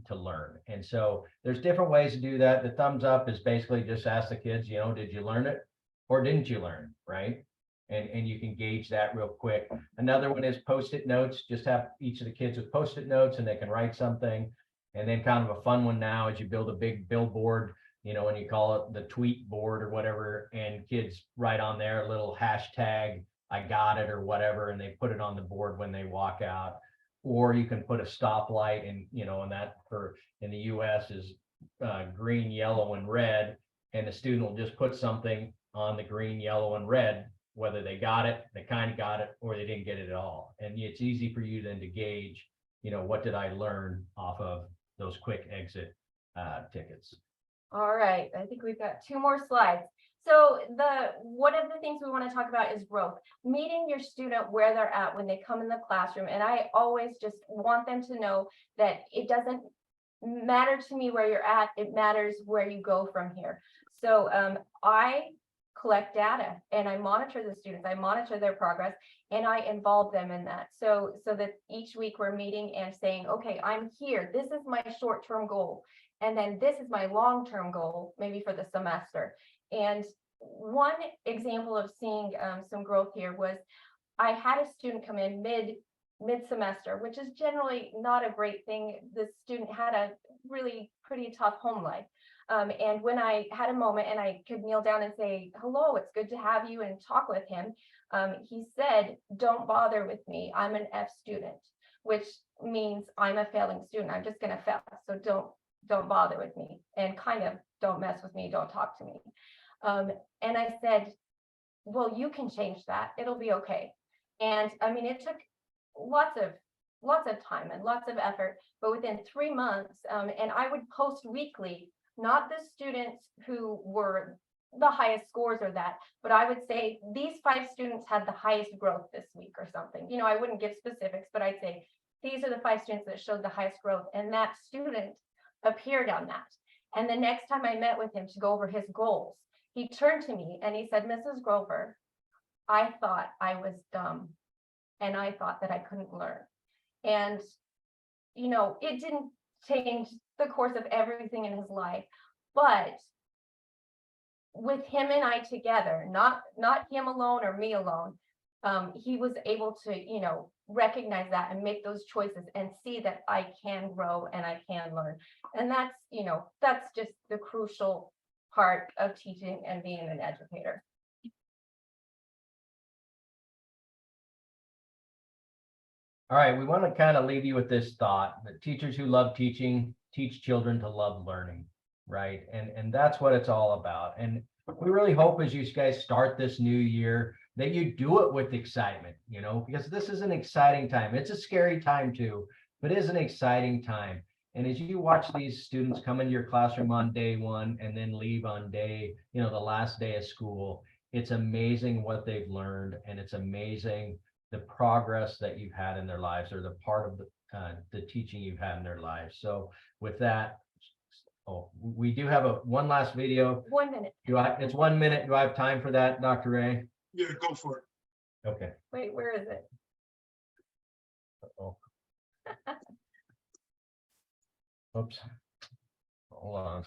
to learn? And so there's different ways to do that. The thumbs up is basically just ask the kids, you know, did you learn it or didn't you learn, right? And you can gauge that real quick. Another one is Post-it notes. Just have each of the kids with Post-it notes and they can write something. And then kind of a fun one now is you build a big billboard, you know, and you call it the tweet board or whatever, and kids write on there a little hashtag, I got it or whatever, and they put it on the board when they walk out. Or you can put a stoplight, and you know, and that for in the US is green, yellow, and red, and the student will just put something on the green, yellow, and red, whether they got it, they kind of got it, or they didn't get it at all. And it's easy for you then to gauge, you know, what did I learn off of those quick exit tickets. All right, I think we've got 2 more slides. So one of the things we want to talk about is growth, meeting your student where they're at when they come in the classroom. And I always just want them to know that it doesn't matter to me where you're at, it matters where you go from here. So I collect data and I monitor the students, I monitor their progress, and I involve them in that. So that each week we're meeting and saying, okay, I'm here, this is my short-term goal. And then this is my long-term goal, maybe for the semester. And one example of seeing some growth here was I had a student come in mid-semester, which is generally not a great thing. The student had a really pretty tough home life. And when I had a moment and I could kneel down and say, hello, it's good to have you, and talk with him, he said, don't bother with me. I'm an F student, which means I'm a failing student. I'm just going to fail. So don't bother with me, and kind of don't mess with me. Don't talk to me. And I said, well, you can change that. It'll be okay. And I mean, it took lots of time and lots of effort, but within 3 months, and I would post weekly, not the students who were the highest scores or that, but I would say these 5 students had the highest growth this week or something. You know, I wouldn't give specifics, but I'd say these are the 5 students that showed the highest growth, and that student appeared on that. And the next time I met with him to go over his goals, he turned to me and he said, Mrs. Grover, I thought I was dumb and I thought that I couldn't learn. And, you know, it didn't change the course of everything in his life, but with him and I together, not him alone or me alone, he was able to, you know, recognize that and make those choices and see that I can grow and I can learn. And that's, you know, that's just the crucial part of teaching and being an educator. All right, we want to kind of leave you with this thought that teachers who love teaching teach children to love learning, right? And that's what it's all about. And we really hope as you guys start this new year that you do it with excitement, you know, because this is an exciting time. It's a scary time too, but it is an exciting time. And as you watch these students come into your classroom on day 1 and then leave on day, you know, the last day of school, it's amazing what they've learned, and it's amazing the progress that you've had in their lives, or the part of the teaching you've had in their lives. So with that, we do have one last video. 1 minute. It's 1 minute. Do I have time for that, Dr. Ray? Yeah, go for it. Okay. Wait, where is it? Uh-oh. Oops. Hold on.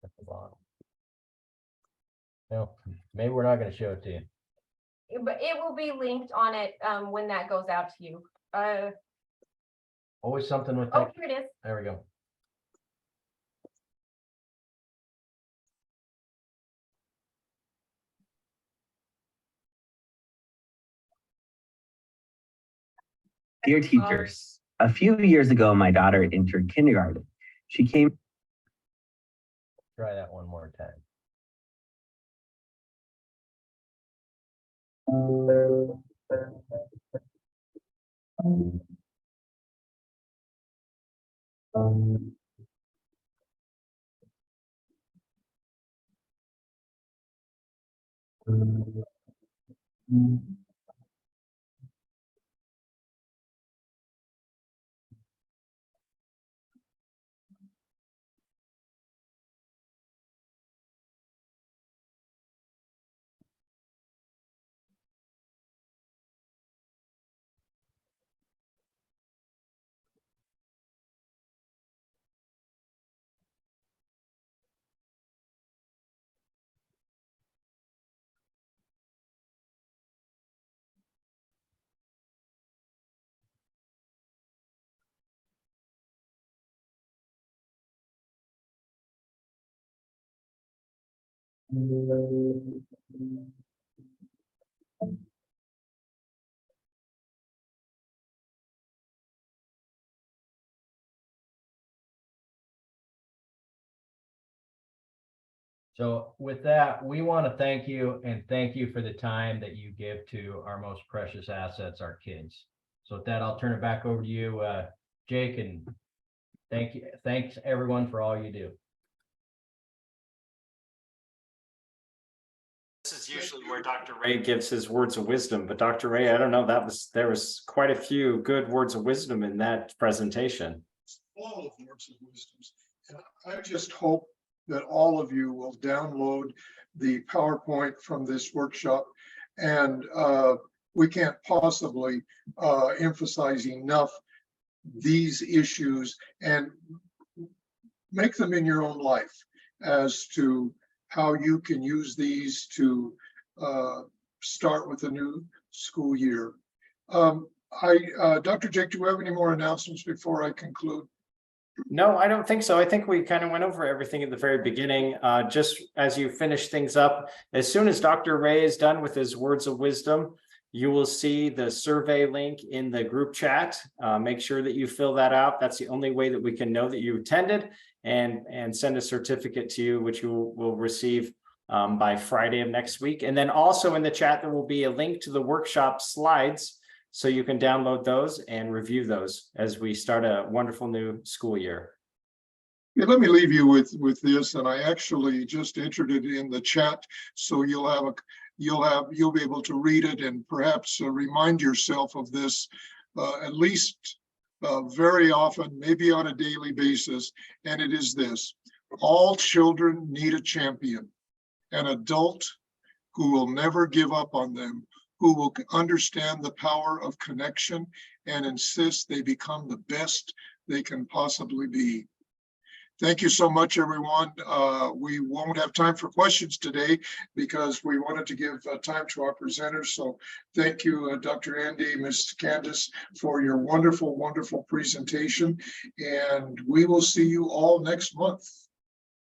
At the bottom. No, maybe we're not going to show it to you. But it will be linked on it when that goes out to you. Always something with Oh, that. here it is. There we go. Dear teachers, a few years ago, my daughter entered kindergarten. She came. Try that one more time. So with that, we want to thank you, and thank you for the time that you give to our most precious assets, our kids. So with that, I'll turn it back over to you, Jake, and thank you. Thanks everyone for all you do. This is usually where Dr. Ray gives his words of wisdom, but Dr. Ray, I don't know, there was quite a few good words of wisdom in that presentation. All of words of wisdoms. And I just hope that all of you will download the PowerPoint from this workshop. And we can't possibly emphasize enough these issues, and make them in your own life as to how you can use these to start with a new school year. Dr. Jake, do you have any more announcements before I conclude? No, I don't think so. I think we kind of went over everything at the very beginning. Just as you finish things up, as soon as Dr. Ray is done with his words of wisdom, you will see the survey link in the group chat. Make sure that you fill that out. That's the only way that we can know that you attended, and send a certificate to you, which you will receive by Friday of next week. And then also in the chat, there will be a link to the workshop slides, so you can download those and review those as we start a wonderful new school year. Yeah, let me leave you with this, and I actually just entered it in the chat, so you'll have you'll be able to read it and perhaps remind yourself of this at least very often, maybe on a daily basis. And it is this: all children need a champion, an adult who will never give up on them, who will understand the power of connection and insist they become the best they can possibly be. Thank you so much, everyone. We won't have time for questions today because we wanted to give time to our presenters. So thank you, Dr. Andy, Ms. Candice, for your wonderful, wonderful presentation. And we will see you all next month.